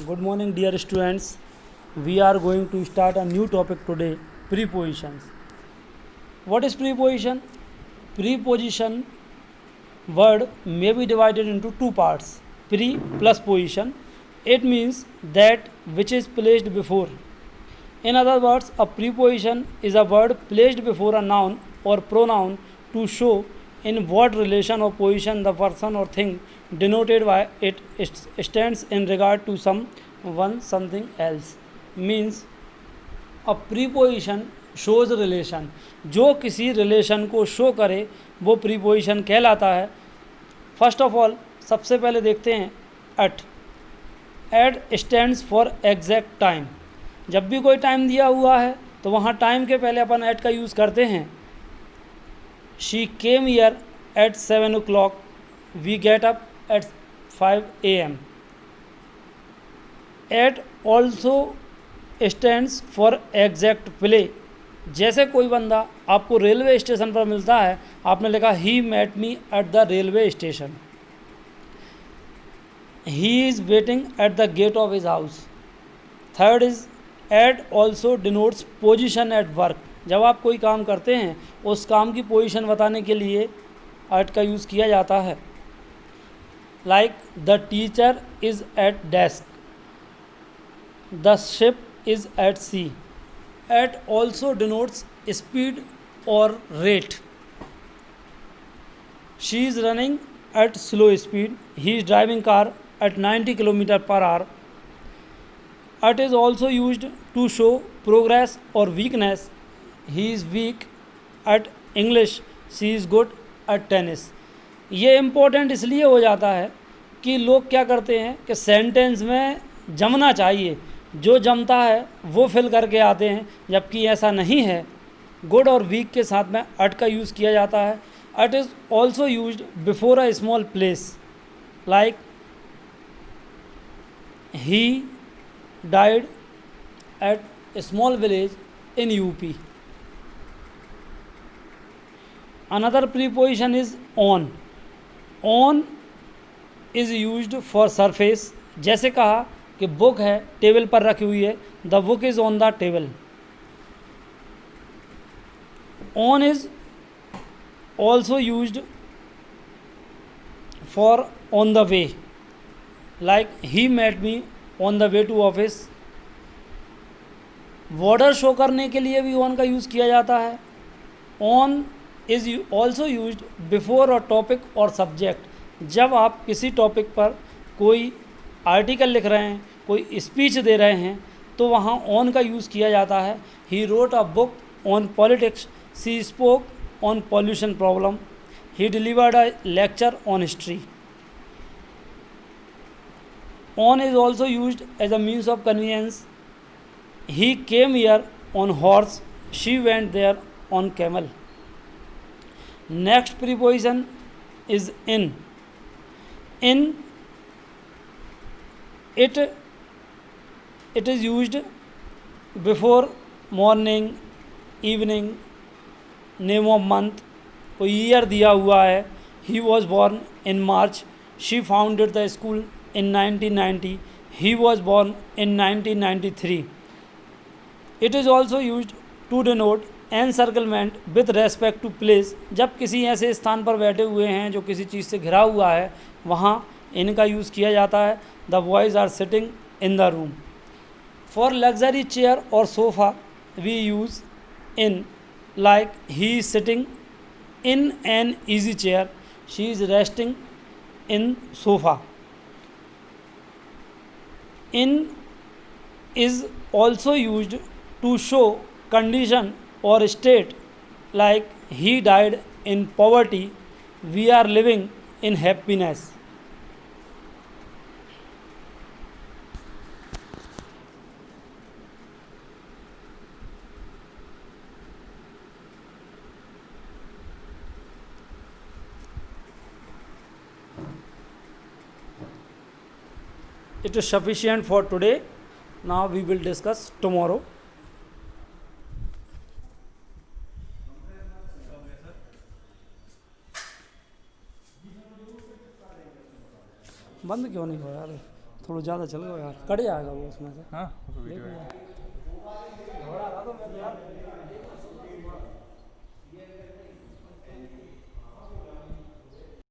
Good morning, dear students. We are going to start a new topic today, prepositions. What is preposition? Preposition word may be divided into two parts, pre plus position. It means that which is placed before. In other words, a preposition is a word placed before a noun or pronoun to show in what relation or position the person or thing denoted by it stands in regard to someone, something else. Means a preposition shows relation. जो किसी relation को show करे वो preposition कहलाता है. First of all सबसे पहले देखते हैं at. At stands for exact time. जब भी कोई टाइम दिया हुआ है तो वहाँ टाइम के पहले अपन एट का यूज़ करते हैं. She came here at 7 o'clock. We get up at 5 AM. At also stands for exact place. जैसे कोई बंदा आपको रेलवे स्टेशन पर मिलता है, आपने लिखा he met me at the railway station. He is waiting at the gate of his house. Third is at also denotes position at work. जब आप कोई काम करते हैं उस काम की पोजीशन बताने के लिए एट का यूज़ किया जाता है. Like the teacher is at desk. The ship is at sea. At also denotes speed और rate. She is running at slow speed. He is driving car at 90 km/h. It is also used to show progress or weakness. He is weak at English. She is good at tennis. ये important इसलिए हो जाता है कि लोग क्या करते हैं कि सेंटेंस में जमना चाहिए, जो जमता है वो फिल करके आते हैं, जबकि ऐसा नहीं है. गुड और वीक के साथ में अट का यूज़ किया जाता है. At is also used before a small place. Like he died at a small village in UP. Another preposition is on. On is used for surface. जैसे कहा कि बुक है टेबल पर रखी हुई है, the book is on the table. On is also used for on the way. Like he met me on the way to office. Border show करने के लिए भी ऑन का यूज़ किया जाता है. On is also used before a topic और subject. जब आप किसी टॉपिक पर कोई आर्टिकल लिख रहे हैं, कोई स्पीच दे रहे हैं, तो वहाँ ऑन का यूज़ किया जाता है. He wrote a book on politics. She spoke on pollution problem. He delivered a lecture on history. On is also used as a means of conveyance. He came here on horse. She went there on camel. Next preposition is in. In it is used before morning, evening, name of month. कोई year दिया हुआ है. He was born in March. She founded the school in 1990. He was born in 1993. It is also used to denote encirclement with respect to place. जब किसी ऐसे स्थान पर बैठे हुए हैं जो किसी चीज़ से घिरा हुआ है, वहाँ इनका यूज़ किया जाता है. The boys are sitting in the room. For luxury chair or sofa we use in. Like he is sitting in an easy chair. She is resting in sofa. In is also used to show condition or state. Like he died in poverty. We are living in happiness. It is sufficient for today. Now we will discuss tomorrow. बंद क्यों नहीं हो यार? थोड़ा ज़्यादा चल गया यार, कट जाएगा वो उसमें से। हाँ वो तो वीडियो देखो है। यार। घबरा रहा था मैं तो यार।